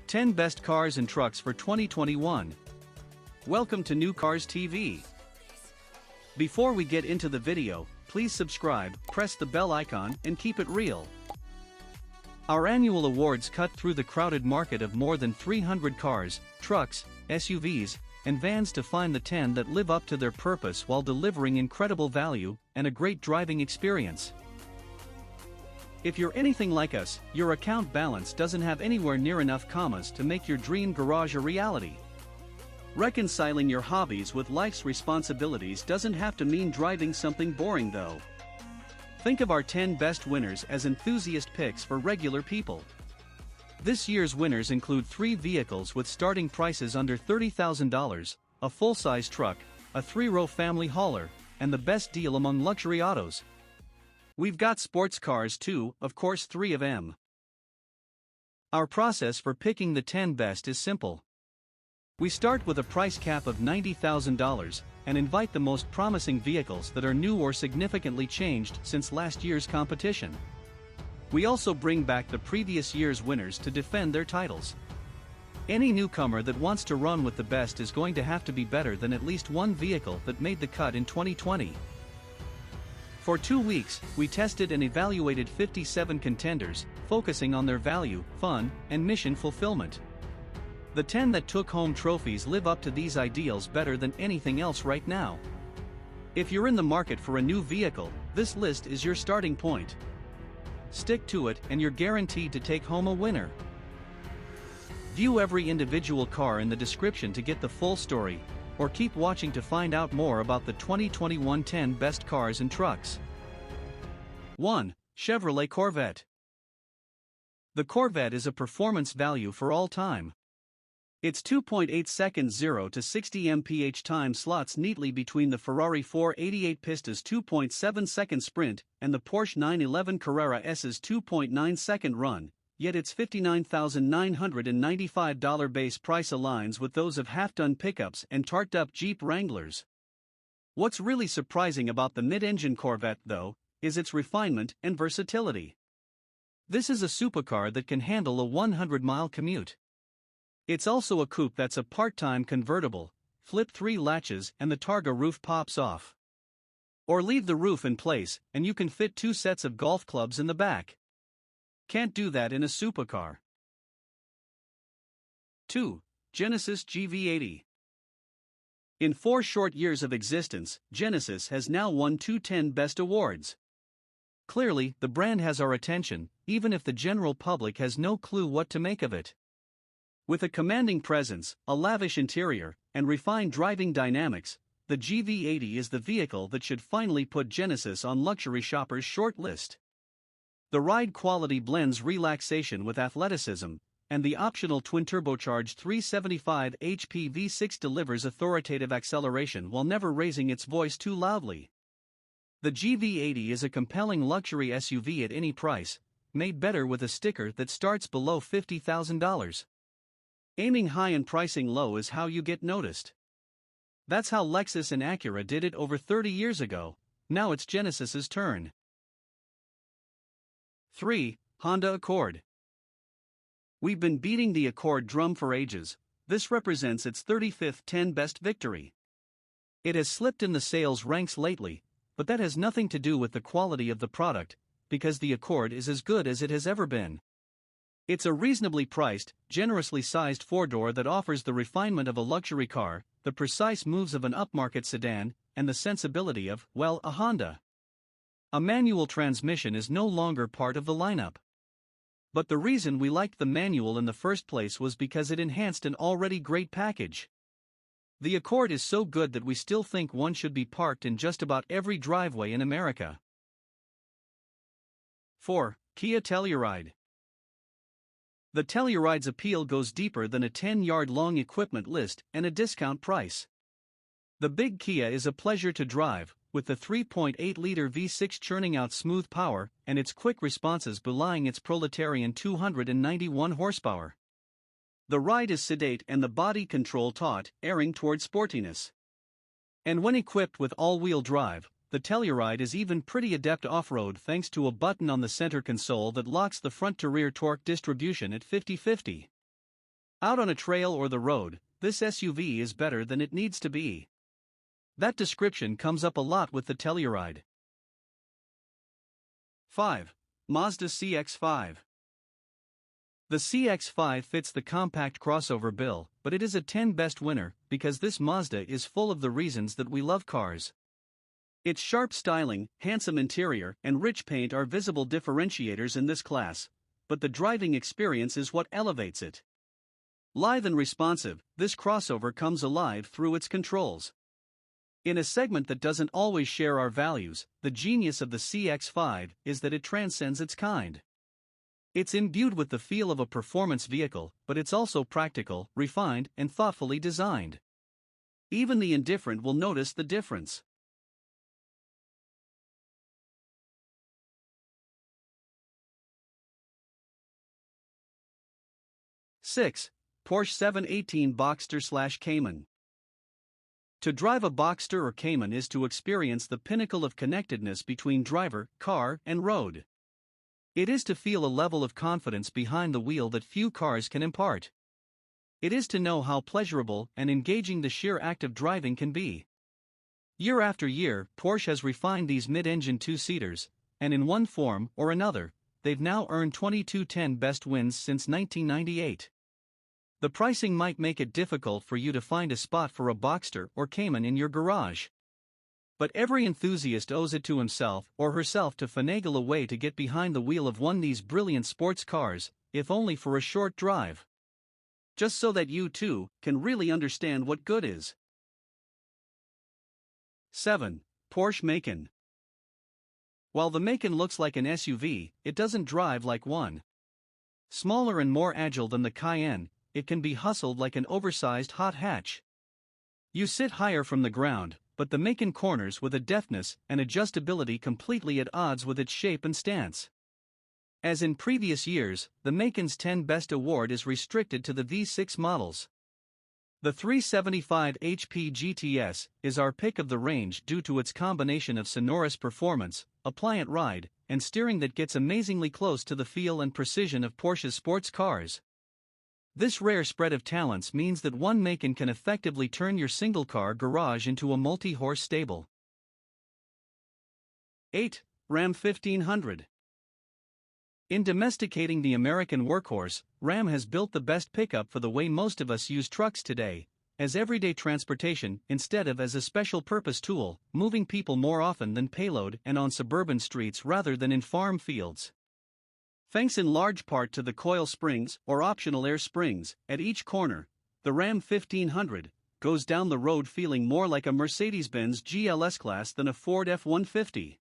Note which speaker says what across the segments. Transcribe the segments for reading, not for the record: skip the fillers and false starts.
Speaker 1: 10 Best Cars and Trucks for 2021. Welcome to New Cars TV. Before we get into the video, please subscribe, press the bell icon, and keep it real. Our annual awards cut through the crowded market of more than 300 cars, trucks, SUVs, and vans to find the 10 that live up to their purpose while delivering incredible value and a great driving experience. If you're anything like us, your account balance doesn't have anywhere near enough commas to make your dream garage a reality. Reconciling your hobbies with life's responsibilities doesn't have to mean driving something boring though. Think of our 10 best winners as enthusiast picks for regular people. This year's winners include 3 vehicles with starting prices under $30,000, a full-size truck, a 3-row family hauler, and the best deal among luxury autos. We've got sports cars too, of course 3 of them. Our process for picking the 10 best is simple. We start with a price cap of $90,000 and invite the most promising vehicles that are new or significantly changed since last year's competition. We also bring back the previous year's winners to defend their titles. Any newcomer that wants to run with the best is going to have to be better than at least one vehicle that made the cut in 2020. For 2 weeks, we tested and evaluated 57 contenders, focusing on their value, fun, and mission fulfillment. The 10 that took home trophies live up to these ideals better than anything else right now. If you're in the market for a new vehicle, this list is your starting point. Stick to it and you're guaranteed to take home a winner. View every individual car in the description to get the full story, or keep watching to find out more about the 2021 10 best cars and trucks. 1. Chevrolet Corvette. The Corvette is a performance value for all time. Its 2.8 seconds 0 to 60 mph time slots neatly between the Ferrari 488 Pista's 2.7 second sprint and the Porsche 911 Carrera S's 2.9 second run, yet its $59,995 base price aligns with those of half-ton pickups and tarted-up Jeep Wranglers. What's really surprising about the mid-engine Corvette, though, is its refinement and versatility. This is a supercar that can handle a 100-mile commute. It's also a coupe that's a part-time convertible, flip 3 latches and the targa roof pops off. Or leave the roof in place and you can fit 2 sets of golf clubs in the back. Can't do that in a supercar. 2. Genesis GV80. In 4 short years of existence, Genesis has now won 2 10 Best Awards. Clearly, the brand has our attention, even if the general public has no clue what to make of it. With a commanding presence, a lavish interior, and refined driving dynamics, the GV80 is the vehicle that should finally put Genesis on luxury shoppers' short list. The ride quality blends relaxation with athleticism, and the optional twin-turbocharged 375 HP V6 delivers authoritative acceleration while never raising its voice too loudly. The GV80 is a compelling luxury SUV at any price, made better with a sticker that starts below $50,000. Aiming high and pricing low is how you get noticed. That's how Lexus and Acura did it over 30 years ago, now it's Genesis's turn. 3. Honda Accord. We've been beating the Accord drum for ages. This represents its 35th 10 Best victory. It has slipped in the sales ranks lately, but that has nothing to do with the quality of the product, because the Accord is as good as it has ever been. It's a reasonably priced, generously sized 4-door that offers the refinement of a luxury car, the precise moves of an upmarket sedan, and the sensibility of, well, a Honda. A manual transmission is no longer part of the lineup. But the reason we liked the manual in the first place was because it enhanced an already great package. The Accord is so good that we still think one should be parked in just about every driveway in America. 4. Kia Telluride. The Telluride's appeal goes deeper than a 10-yard-long equipment list and a discount price. The big Kia is a pleasure to drive, with the 3.8-liter V6 churning out smooth power and its quick responses belying its proletarian 291 horsepower. The ride is sedate and the body control taut, erring toward sportiness. And when equipped with all-wheel drive, the Telluride is even pretty adept off-road thanks to a button on the center console that locks the front-to-rear torque distribution at 50-50. Out on a trail or the road, this SUV is better than it needs to be. That description comes up a lot with the Telluride. 5. Mazda CX-5. The CX-5 fits the compact crossover bill, but it is a 10 best winner because this Mazda is full of the reasons that we love cars. Its sharp styling, handsome interior, and rich paint are visible differentiators in this class, but the driving experience is what elevates it. Lithe and responsive, this crossover comes alive through its controls. In a segment that doesn't always share our values, the genius of the CX-5 is that it transcends its kind. It's imbued with the feel of a performance vehicle, but it's also practical, refined, and thoughtfully designed. Even the indifferent will notice the difference. Six. Porsche 718 Boxster/Cayman. To drive a Boxster or Cayman is to experience the pinnacle of connectedness between driver, car, and road. It is to feel a level of confidence behind the wheel that few cars can impart. It is to know how pleasurable and engaging the sheer act of driving can be. Year after year, Porsche has refined these mid-engine two-seaters, and in one form or another, they've now earned 22 10 best wins since 1998. The pricing might make it difficult for you to find a spot for a Boxster or Cayman in your garage. But every enthusiast owes it to himself or herself to finagle a way to get behind the wheel of one of these brilliant sports cars, if only for a short drive. Just so that you too can really understand what good is. 7. Porsche Macan. While the Macan looks like an SUV, it doesn't drive like one. Smaller and more agile than the Cayenne, it can be hustled like an oversized hot hatch. You sit higher from the ground, but the Macan corners with a deftness and adjustability completely at odds with its shape and stance. As in previous years, the Macan's 10 Best Award is restricted to the V6 models. The 375 HP GTS is our pick of the range due to its combination of sonorous performance, a pliant ride, and steering that gets amazingly close to the feel and precision of Porsche's sports cars. This rare spread of talents means that one Macan can effectively turn your single-car garage into a multi-horse stable. 8. Ram 1500. In domesticating the American workhorse, Ram has built the best pickup for the way most of us use trucks today, as everyday transportation instead of as a special-purpose tool, moving people more often than payload and on suburban streets rather than in farm fields. Thanks in large part to the coil springs or optional air springs at each corner, the Ram 1500 goes down the road feeling more like a Mercedes-Benz GLS class than a Ford F-150.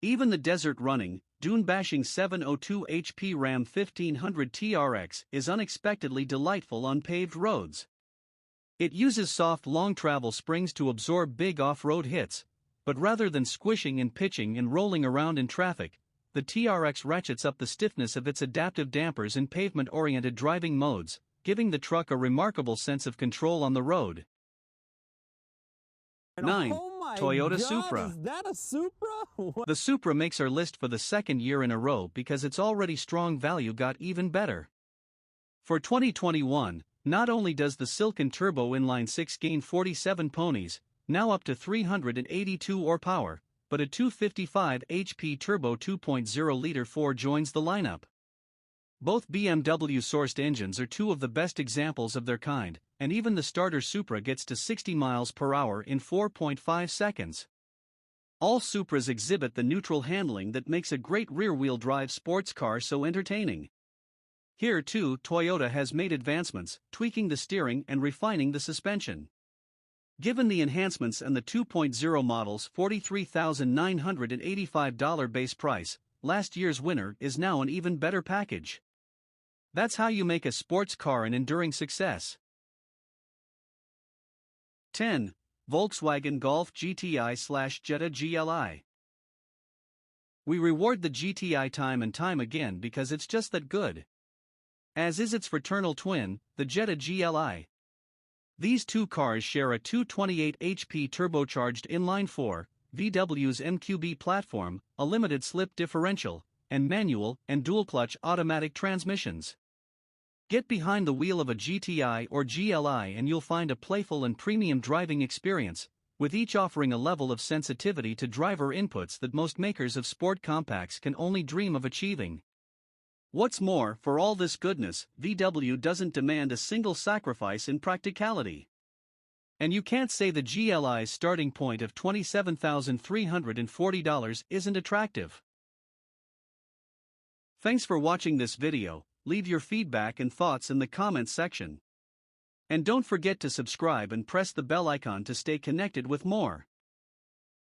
Speaker 1: Even the desert-running, dune-bashing 702 HP Ram 1500 TRX is unexpectedly delightful on paved roads. It uses soft long-travel springs to absorb big off-road hits, but rather than squishing and pitching and rolling around in traffic, the TRX ratchets up the stiffness of its adaptive dampers in pavement-oriented driving modes, giving the truck a remarkable sense of control on the road. 9. Toyota Supra.
Speaker 2: Is that a Supra?
Speaker 1: The Supra makes our list for the second year in a row because its already strong value got even better. For 2021, not only does the Silken Turbo inline-6 gain 47 ponies, now up to 382 horsepower, but a 255 HP Turbo 2.0-liter 4 joins the lineup. Both BMW-sourced engines are two of the best examples of their kind, and even the starter Supra gets to 60 miles per hour in 4.5 seconds. All Supras exhibit the neutral handling that makes a great rear-wheel drive sports car so entertaining. Here too, Toyota has made advancements, tweaking the steering and refining the suspension. Given the enhancements and the 2.0 model's $43,985 base price, last year's winner is now an even better package. That's how you make a sports car an enduring success. 10. Volkswagen Golf GTI/Jetta GLI. We reward the GTI time and time again because it's just that good. As is its fraternal twin, the Jetta GLI. These two cars share a 228 HP turbocharged inline-4 VW's MQB platform, a limited slip differential, and manual and dual-clutch automatic transmissions. Get behind the wheel of a GTI or GLI and you'll find a playful and premium driving experience, with each offering a level of sensitivity to driver inputs that most makers of sport compacts can only dream of achieving. What's more, for all this goodness, VW doesn't demand a single sacrifice in practicality. And you can't say the GLI's starting point of $27,340 isn't attractive. Thanks for watching this video. Leave your feedback and thoughts in the comments section. And don't forget to subscribe and press the bell icon to stay connected with more.